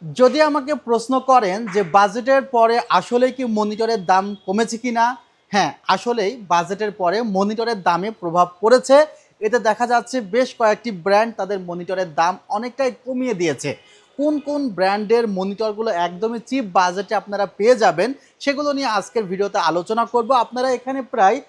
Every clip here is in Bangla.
যদি আমাকে প্রশ্ন করেন যে বাজেটের পরে আসলে কি মনিটরের দাম কমেছে কি না, হ্যাঁ আসলেই বাজেটের পরে মনিটরের দামে প্রভাব পড়েছে। এতে দেখা যাচ্ছে বেশ কয়েকটি ব্র্যান্ড তাদের মনিটরের দাম অনেকটাই কমিয়ে দিয়েছে। কোন কোন ব্র্যান্ডের মনিটরগুলো একদমই চিপ বাজেটে আপনারা পেয়ে যাবেন সেগুলো নিয়ে আজকের ভিডিওতে আলোচনা করব। আপনারা এখানে প্রায়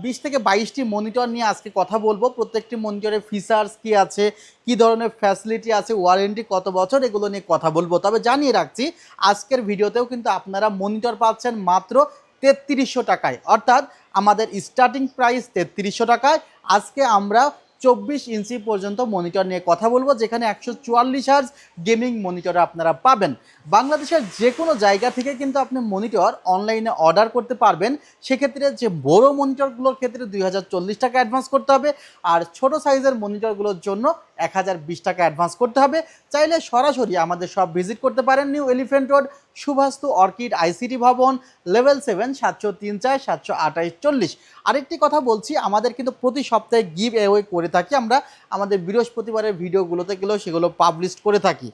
20 থেকে 22টি মনিটর নিয়ে আজকে কথা বলবো। প্রত্যেকটি মনিটরের ফিচার্স কি আছে, কি ধরনের ফ্যাসিলিটি আছে, ওয়ারেন্টি কত বছর, এগুলো নিয়ে কথা বলবো। তবে জানিয়ে রাখছি আজকের ভিডিওতেও কিন্তু আপনারা মনিটর পাচ্ছেন মাত্র 3300 টাকায়, অর্থাৎ আমাদের স্টার্টিং প্রাইস 3300 টাকায়। আজকে আমরা 24 ইঞ্চি পর্যন্ত মনিটর নিয়ে কথা বলবো, যেখানে 144 হার্জ গেমিং মনিটর আপনারা পাবেন। বাংলাদেশের যে কোনো জায়গা থেকে কিন্তু আপনি মনিটর অনলাইনে অর্ডার করতে পারবেন। সেক্ষেত্রে যে বড় মনিটরগুলোর ক্ষেত্রে 2040 টাকা অ্যাডভান্স করতে হবে, আর ছোট সাইজের মনিটরগুলোর জন্য 1020 টাকা অ্যাডভান্স করতে হবে। চাইলে সরাসরি আমাদের সব ভিজিট করতে পারেন, New Elephant Road, Subastu Orchid ICT Bhaban, level 7, 703 728 40। আরেকটি কথা বলছি, আমাদের কিন্তু প্রতি সপ্তাহে গিভ অ্যাওয়ে করে থাকি আমরা। আমাদের বৃহস্পতিবারের ভিডিওগুলোতে গেলেও সেগুলো পাবলিশ করে থাকি।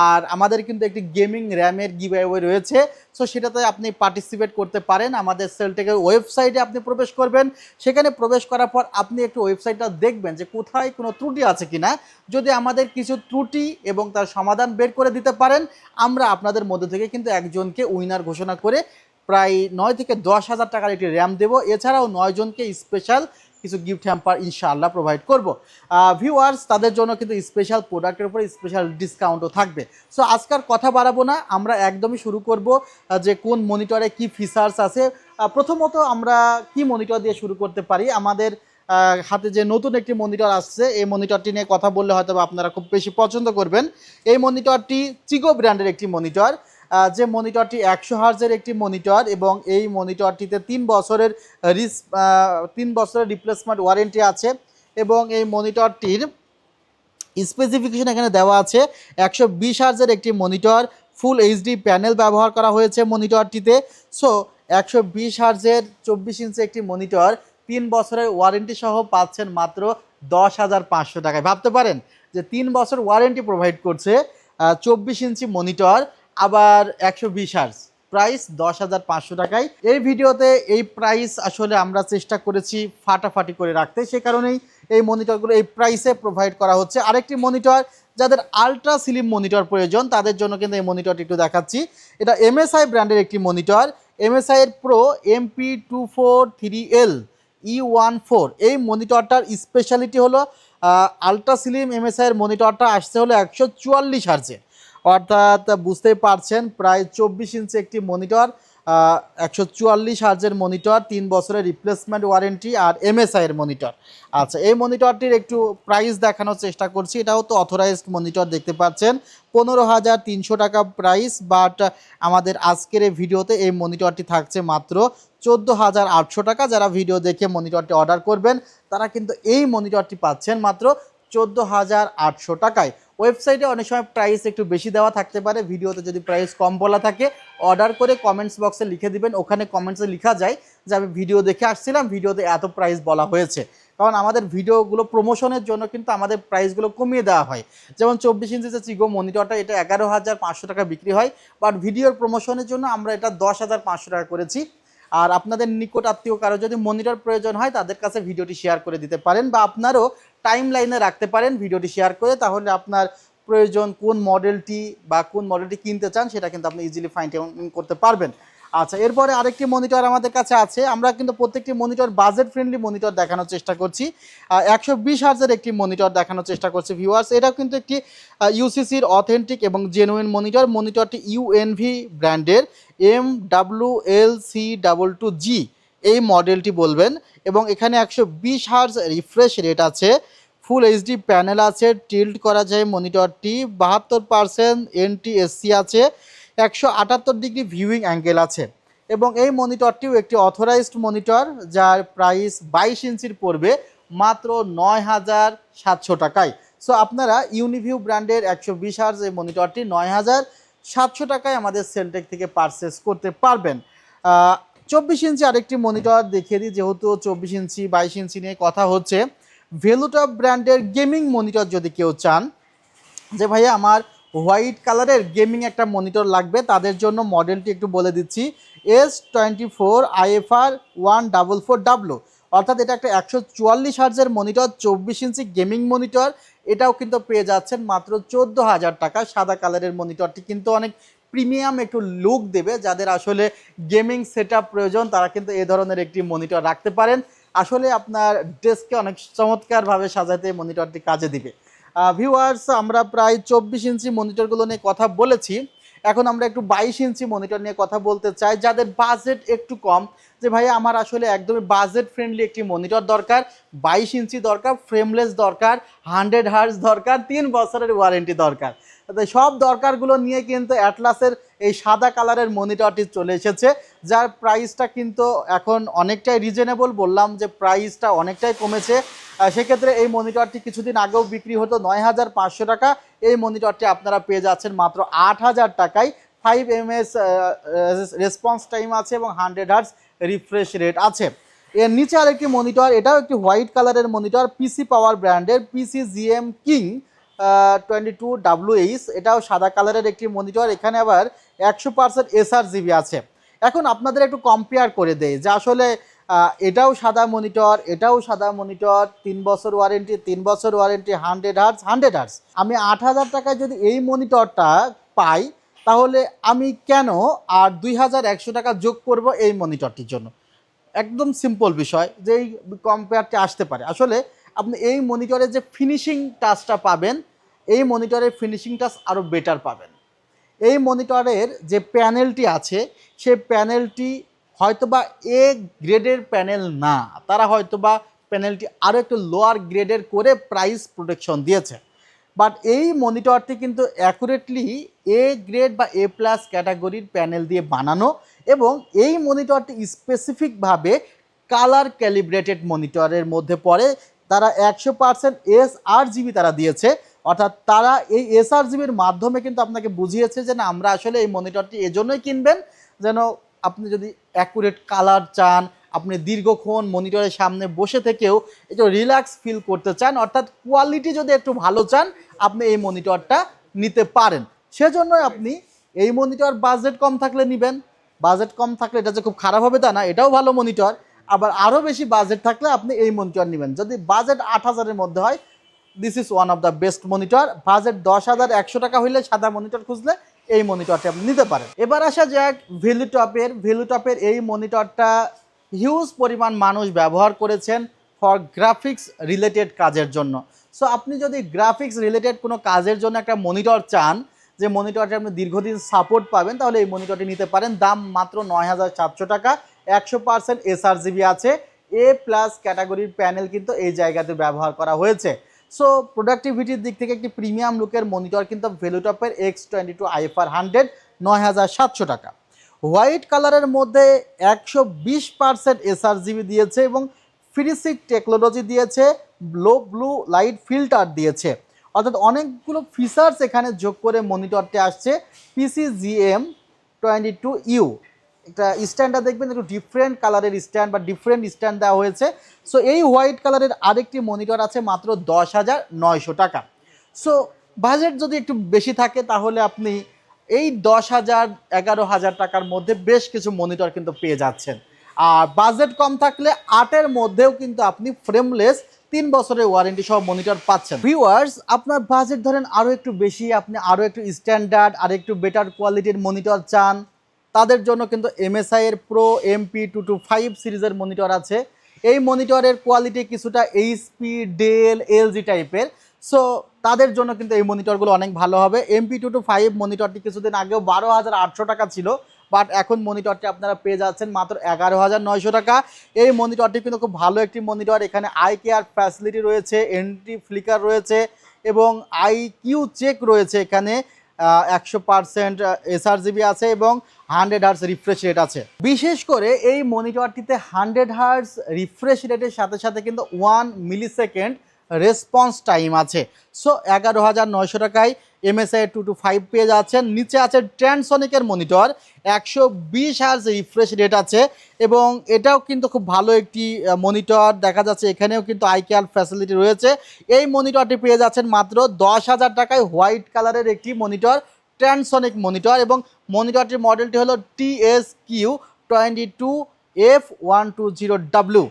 আর আমাদের কিন্তু একটি গেমিং র্যামের গিভ অ্যাওয়ে রয়েছে, সো সেটাতে আপনি পার্টিসিপেট করতে পারেন। আমাদের সেলটেকের ওয়েবসাইটে আপনি প্রবেশ করবেন, সেখানে প্রবেশ করার পর আপনি একটু ওয়েবসাইটটা দেখবেন যে কোথায় কোনো ত্রুটি আছে কিনা। যদি আমাদের কিছু ত্রুটি এবং তার সমাধান বের করে দিতে পারেন, আমরা আপনাদের মধ্যে থেকে কিন্তু একজনকে উইনার ঘোষণা করে প্রায় 9 থেকে 10 হাজার টাকার একটি র্যাম দেবো। এছাড়াও 9 জনকে স্পেশাল কিছু গিফট হ্যাম্পার ইনশাআল্লাহ প্রোভাইড করব। ভিউয়ার্স তাদের জন্য কিন্তু স্পেশাল প্রোডাক্টের উপরে স্পেশাল ডিসকাউন্টও থাকবে। সো আজকাল কথা বাড়াবো না, আমরা একদমই শুরু করব যে কোন মনিটরে কি ফিচার্স আছে। প্রথমত আমরা কি মনিটর দিয়ে শুরু করতে পারি। আমাদের হাতে যে নতুন একটি মনিটর আসছে, এই মনিটরটি নিয়ে কথা বললে হয়তো আপনারা খুব বেশি পছন্দ করবেন। এই মনিটরটি চিগো ব্র্যান্ডের একটি মনিটর, যে মনিটরটি 100 হার্জের একটি মনিটর, এবং এই মনিটরটিতে 3 বছরের রিপ্লেসমেন্ট ওয়ারেন্টি আছে। এবং এই মনিটরটির স্পেসিফিকেশন এখানে দেওয়া আছে। 120 হার্জের একটি মনিটর, ফুল এইচডি প্যানেল ব্যবহার করা হয়েছে মনিটরটিতে। সো 120 হার্জের 24 ইঞ্চি একটি মনিটর 3 বছরের ওয়ারেন্টি সহ পাচ্ছেন মাত্র 10,500 টাকায়। ভাবতে পারেন যে 3 বছর ওয়ারেন্টি প্রোভাইড করছে 24 ইঞ্চি মনিটর, আবার 120 হার্জ, প্রাইস 10,500 টাকায়। এই ভিডিওতে এই প্রাইস আসলে আমরা চেষ্টা করেছি ফাটাফাটি করে রাখতে, সে কারণেই এই মনিটরগুলো এই প্রাইসে প্রোভাইড করা হচ্ছে। আরেকটি মনিটর যাদের আলট্রা স্লিম মনিটর প্রয়োজন তাদের জন্য কিন্তু এই মনিটরটি একটু দেখাচ্ছি। এটা এমএসআই ব্র্যান্ডের একটি মনিটর, এমএসআই এর প্রো MP243L E14। এই মনিটরটার স্পেশালিটি হলো আলট্রা স্লিম এমএসআই এর মনিটরটা আসছে হলো 144 হার্জে, অর্থাৎ বুঝতেই পারছেন প্রায় 24 ইঞ্চি একটি মনিটর, 144 হার্জের মনিটর, 3 বছরের রিপ্লেসমেন্ট ওয়ারেন্টি, আর এমএসআই এর মনিটর। আচ্ছা, এই মনিটরটির একটু প্রাইস দেখানোর চেষ্টা করছি। এটাও তো অথরাইজড মনিটর, দেখতে পাচ্ছেন 15,300 টাকা প্রাইস। বাট আমাদের আজকের এই ভিডিওতে এই মনিটরটি থাকছে মাত্র 14,800 টাকা। যারা ভিডিও দেখে মনিটরটি অর্ডার করবেন তারা কিন্তু এই মনিটরটি পাচ্ছেন মাত্র 14,800 টাকায়। ওয়েবসাইটে অনেক সময় প্রাইস একটু বেশি দেওয়া থাকতে পারে, ভিডিওতে যদি প্রাইস কম বলা থাকে অর্ডার করে কমেন্টস বক্সে লিখে দিবেন। ওখানে কমেন্টসে লেখা যায় যে আমি ভিডিও দেখে আসছিলাম, ভিডিওতে এত প্রাইস বলা হয়েছে। কারণ আমাদের ভিডিওগুলো প্রমোশনের জন্য কিন্তু আমাদের প্রাইসগুলো কমিয়ে দেওয়া হয়। যেমন 24 ইঞ্চি যে চিগো মনিটরটা, এটা 11,500 টাকা বিক্রি হয়, বাট ভিডিওর প্রমোশনের জন্য আমরা এটা 10,500 টাকা করেছি। আর আপনাদের নিকট আত্মীয় কারো যদি মনিটর প্রয়োজন হয় তাদের কাছে ভিডিওটি শেয়ার করে দিতে পারেন, বা আপনারও টাইম লাইনে রাখতে পারেন ভিডিওটি শেয়ার করে। তাহলে আপনার প্রয়োজন কোন মডেলটি বা কোন মডেলটি কিনতে চান সেটা কিন্তু আপনি ইজিলি ফাইন্ড করতে পারবেন। আচ্ছা, এরপরে আরেকটি মনিটর আমাদের কাছে আছে। আমরা কিন্তু প্রত্যেকটি মনিটর বাজেট ফ্রেন্ডলি মনিটর দেখানোর চেষ্টা করছি। 120 হার্জের একটি মনিটর দেখানোর চেষ্টা করছি ভিউয়ার্স। এটাও কিন্তু একটি ইউসিসির অথেন্টিক এবং জেনুইন মনিটর। মনিটরটি ইউএনভি ব্র্যান্ডের MWLC22G এই মডেলটি বলবেন, এবং এখানে 120 হার্জ রিফ্রেশ রেট আছে, ফুল এইচডি প্যানেল আছে, টিল্ট করা যায় মনিটরটি, 72% NTSC আছে, 178 ডিগ্রি ভিউইং অ্যাঙ্গেল আছে। এবং এই মনিটরটিও একটি অথরাইজড মনিটর, যার প্রাইস 22 ইঞ্চির পড়বে মাত্র 9,700 টাকায়। সো আপনারা ইউনিভিউ ব্র্যান্ডের 120 হার্জ এই মনিটরটি 9,700 টাকায় আমাদের সেলটেক থেকে পারচেস করতে পারবেন। 24 ইঞ্চি আরেকটি মনিটর দেখিয়ে দিই, যেহেতু 24 ইঞ্চি 22 ইঞ্চি নিয়ে কথা হচ্ছে। ভেলুটপ ব্র্যান্ডের গেমিং মনিটর যদি কেউ চান যে ভাইয়া আমার হোয়াইট কালারের গেমিং একটা মনিটর লাগবে তাদের জন্য মডেলটি একটু বলে দিচ্ছি, S24IFR144W, অর্থাৎ এটা একটা 144 হার্জের মনিটর, 24 ইঞ্চি গেমিং মনিটর। এটাও কিন্তু পেয়ে যাচ্ছেন মাত্র 14,000 টাকা। সাদা কালারের মনিটরটি কিন্তু অনেক প্রিমিয়াম একটু লুক দেবে, যাদের আসলে গেমিং সেটআপ প্রয়োজন তারা কিন্তু এই ধরনের একটি মনিটর রাখতে পারেন। আসলে আপনার ডেস্ককে অনেক চমৎকারভাবে সাজাতে মনিটরটি কাজে দিবে। ভিউয়ার্স, আমরা প্রায় 24 ইঞ্চি মনিটরগুলো নিয়ে কথা বলেছি, এখন আমরা একটু 22 ইঞ্চি মনিটর নিয়ে কথা বলতে চাই। যাদের বাজেট একটু কম, যে ভাই আমার আসলে একদমই বাজেট ফ্রেন্ডলি একটি মনিটর দরকার, 22 ইঞ্চি দরকার, ফ্রেমলেস দরকার, 100 হার্জ দরকার, 3 বছরের ওয়ারেন্টি দরকার, সব দরকারগুলো নিয়ে কিন্তু অ্যাটলাসের এই সাদা কালারের মনিটরটি চলে এসেছে, যার প্রাইসটা কিন্তু এখন অনেকটাই রিজনেবল। বললাম যে প্রাইসটা অনেকটাই কমেছে। সেক্ষেত্রে এই মনিটরটি কিছুদিন আগেও বিক্রি হতো 9,500 টাকা, এই মনিটরটি আপনারা পেয়ে যাচ্ছেন মাত্র 8,000 টাকায়। 5 ms রেসপন্স টাইম আছে এবং 100 হার্জ রিফ্রেশ রেট আছে। এর নিচে আরেকটি মনিটর, এটাও একটি হোয়াইট কালারের মনিটর, পিসি পাওয়ার ব্র্যান্ডের PCGM কিং 22WH, এটাও সাদা কালারের একটি মনিটর। এখানে আবার 100% SRGB আছে। এখন আপনাদের একটু কম্পেয়ার করে দেই যে আসলে এটাও সাদা মনিটর, এটাও সাদা মনিটর, 3 বছর ওয়ারেন্টি, 3 বছর ওয়ারেন্টি, 100 হার্জ, 100 হার্জ। আমি 8,000 টাকায় যদি এই মনিটরটা পাই, তাহলে আমি কেন আর 2,100 টাকা যোগ করব এই মনিটরটির জন্য? একদম সিম্পল বিষয় যে এই কম্পেয়ারটি আসতে পারে। আসলে আপনি এই মনিটরে যে ফিনিশিং টাচটা পাবেন, এই মনিটরের ফিনিশিং টাচ আরও বেটার পাবেন। এই মনিটরের যে প্যানেলটি আছে, সেই প্যানেলটি হয়তোবা এ গ্রেডের প্যানেল না, তারা হয়তোবা প্যানেলটি আরও একটু লোয়ার গ্রেডের করে প্রাইস প্রোটেকশন দিয়েছে। বাট এই মনিটরটি কিন্তু অ্যাকুরেটলি এ গ্রেড বা এ প্লাস ক্যাটাগরির প্যানেল দিয়ে বানানো, এবং এই মনিটরটি স্পেসিফিকভাবে কালার ক্যালিব্রেটেড মনিটরের মধ্যে পড়ে। তারা 100% SRGB তারা দিয়েছে, অর্থাৎ তারা এই SRGBর মাধ্যমে কিন্তু আপনাকে বুঝিয়েছে যে না, আমরা আসলে এই মনিটরটি এজন্যই কিনবেন যেন আপনি যদি অ্যাকুরেট কালার চান, আপনি দীর্ঘক্ষণ মনিটরের সামনে বসে থেকেও একটু রিল্যাক্স ফিল করতে চান, অর্থাৎ কোয়ালিটি যদি একটু ভালো চান, আপনি এই মনিটরটা নিতে পারেন। সেজন্যই আপনি এই মনিটর বাজেট কম থাকলে নেবেন। বাজেট কম থাকলে এটা যে খুব খারাপ হবে তা না, এটাও ভালো মনিটর। আবার আরও বেশি বাজেট থাকলে আপনি এই মনিটর নেবেন। যদি বাজেট 8,000-এর মধ্যে হয়, this is one of the best monitor. Budget 10,100 টাকা হইলে সাদা মনিটর খুঁজলে এই মনিটরটি আপনি নিতে পারেন। এবার আসা যাক ভ্যালুটপের এই মনিটরটা হিউজ পরিমাণ মানুষ ব্যবহার করেছেন ফর গ্রাফিক্স রিলেটেড কাজের জন্য। সো আপনি যদি গ্রাফিক্স রিলেটেড কোনো কাজের জন্য একটা মনিটর চান, যে মনিটরটি আপনি দীর্ঘদিন সাপোর্ট পাবেন, তাহলে এই মনিটরটি নিতে পারেন। দাম মাত্র 9,700 টাকা, 100% SRGB আছে, এ প্লাস ক্যাটাগরির প্যানেল কিন্তু এই জায়গাতে ব্যবহার করা হয়েছে। সো প্রোডাক্টিভিটির দিক থেকে একটি প্রিমিয়াম লুকের মনিটর কিন্তু ভ্যালুটপের X22IFR100, 9,700 টাকা। হোয়াইট কালারের মধ্যে 120% SRGB দিয়েছে এবং ফিনিশিং টেকনোলজি দিয়েছে, লো ব্লু লাইট ফিল্টার দিয়েছে, অর্থাৎ অনেকগুলো ফিচার্স এখানে যোগ করে মনিটরটি আসছে। PCGM22U, একটা স্ট্যান্ডটা দেখবেন একটু ডিফারেন্ট কালারের স্ট্যান্ড বা ডিফারেন্ট স্ট্যান্ড দেওয়া হয়েছে। সো এই হোয়াইট কালারের আরেকটি মনিটর আছে মাত্র 10,900 টাকা। সো বাজেট যদি একটু বেশি থাকে, তাহলে আপনি এই 10,000 11,000 টাকার মধ্যে বেশ কিছু মনিটর কিন্তু পেয়ে যাচ্ছেন। আর বাজেট কম থাকলে 8-এর মধ্যেও কিন্তু আপনি ফ্রেমলেস 3 বছরের ওয়ারেন্টি সহ মনিটর পাচ্ছেন। ভিউয়ার্স, আপনার বাজেট ধরেন আরও একটু বেশি, আপনি আরও একটু স্ট্যান্ডার্ড আর একটু বেটার কোয়ালিটির মনিটর চান, তাদের জন্য কিন্তু MSI এর প্রো MP225 সিরিজের মনিটর আছে। এই মনিটরের কোয়ালিটি কিছুটা HP, ডেল, LG টাইপের। সো তাদের জন্য কিন্তু এই মনিটরগুলো অনেক ভালো হবে। MP225 মনিটরটি কিছুদিন আগেও 12,800 টাকা ছিল, বাট এখন মনিটরটি আপনারা পেয়ে যাচ্ছেন মাত্র 11,900 টাকা। এই মনিটরটি কিন্তু খুব ভালো একটি মনিটর। এখানে আই কেয়ার ফ্যাসিলিটি রয়েছে, এন্টি ফ্লিকার রয়েছে এবং IQ চেক রয়েছে। এখানে 100% SRGB আছে এবং 100 হার্জ রিফ্রেশ রেট আছে। বিশেষ করে এই মনিটরটিতে 100 হার্জ রিফ্রেশ রেটের সাথে সাথে কিন্তু 1 মিলিসেকেন্ড রেসপন্স টাইম আছে। সো 11,900 টাকায় MSI 225 পেয়ে যাচ্ছেন। নিচে আছে ট্রান্সসনিকের মনিটর, 120 হার্জ রিফ্রেশ রেট আছে এবং এটাও কিন্তু খুব ভালো একটি মনিটর। দেখা যাচ্ছে এখানেও কিন্তু আই কেয়ার ফ্যাসিলিটি রয়েছে। এই মনিটরটি পেয়ে যাচ্ছেন মাত্র 10,000 টাকায়, হোয়াইট কালারের একটি মনিটর, ট্রান্সসনিক মনিটর এবং মনিটরটির মডেলটি হলো TSQ22F120W।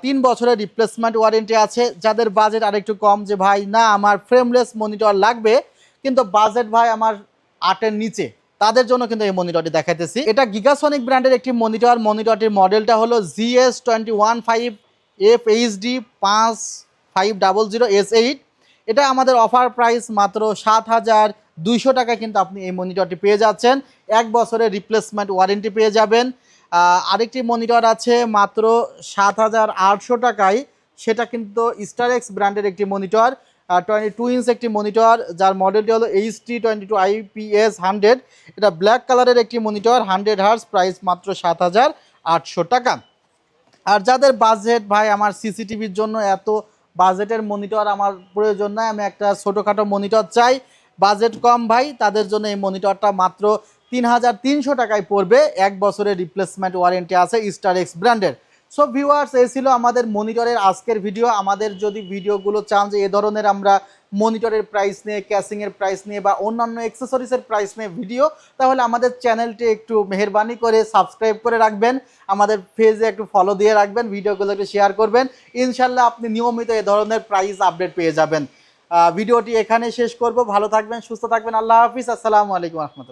3 বছরের রিপ্লেসমেন্ট ওয়ারেন্টি আছে। যাদের বাজেট আরেকটু কম, যে ভাই না আমার ফ্রেমলেস মনিটর লাগবে কিন্তু বাজেট ভাই আমার 8-এর নিচে, তাদের জন্য কিন্তু এই মনিটরটি দেখাইতেছি। এটা গিগাসনিক ব্র্যান্ডের একটি মনিটর। মনিটরটির মডেলটা হলো GS215FHD 5500S8। এটা আমাদের অফার প্রাইস মাত্র 7,200 টাকায় কিন্তু আপনি এই মনিটরটি পেয়ে যাচ্ছেন। 1 বছরের রিপ্লেসমেন্ট ওয়ারেন্টি পেয়ে যাবেন। আরেকটি মনিটর আছে মাত্র 7,800 টাকায়, সেটা কিন্তু স্টারেক্স ব্র্যান্ডের একটি মনিটর, 22 ইঞ্চ একটি মনিটর, যার মডেলটি হলো HD22IPS100। এটা ব্ল্যাক কালারের একটি মনিটর, 100 হার্জ, প্রাইস মাত্র 7,800 টাকা। আর যাদের বাজেট ভাই আমার সিসিটিভির জন্য এত বাজেটের মনিটর আমার প্রয়োজন নয়, আমি একটা ছোটোখাটো মনিটর চাই, বাজেট কম ভাই, তাদের জন্য এই মনিটরটা মাত্র 3,300 টাকায় পড়বে। 1 বছরের রিপ্লেসমেন্ট ওয়ারেন্টি আছে স্টারেক্স ব্র্যান্ডের। সো ভিউয়ার্স, এই ছিল আমাদের মনিটরের আজকের ভিডিও। আমাদের যদি ভিডিওগুলো চান যে এ ধরনের আমরা মনিটরের প্রাইস নিয়ে, ক্যাসিংয়ের প্রাইস নিয়ে বা অন্যান্য অ্যাক্সেসরিজের প্রাইস নিয়ে ভিডিও, তাহলে আমাদের চ্যানেলটি একটু মেহেরবানি করে সাবস্ক্রাইব করে রাখবেন, আমাদের পেজে একটু ফলো দিয়ে রাখবেন, ভিডিওগুলো একটু শেয়ার করবেন। ইনশাল্লাহ আপনি নিয়মিত এ ধরনের প্রাইস আপডেট পেয়ে যাবেন। ভিডিওটি এখানে শেষ করব। ভালো থাকবেন, সুস্থ থাকবেন। আল্লাহ হাফিজ। আসসালামু আলাইকুম রহমতুল্লাহ।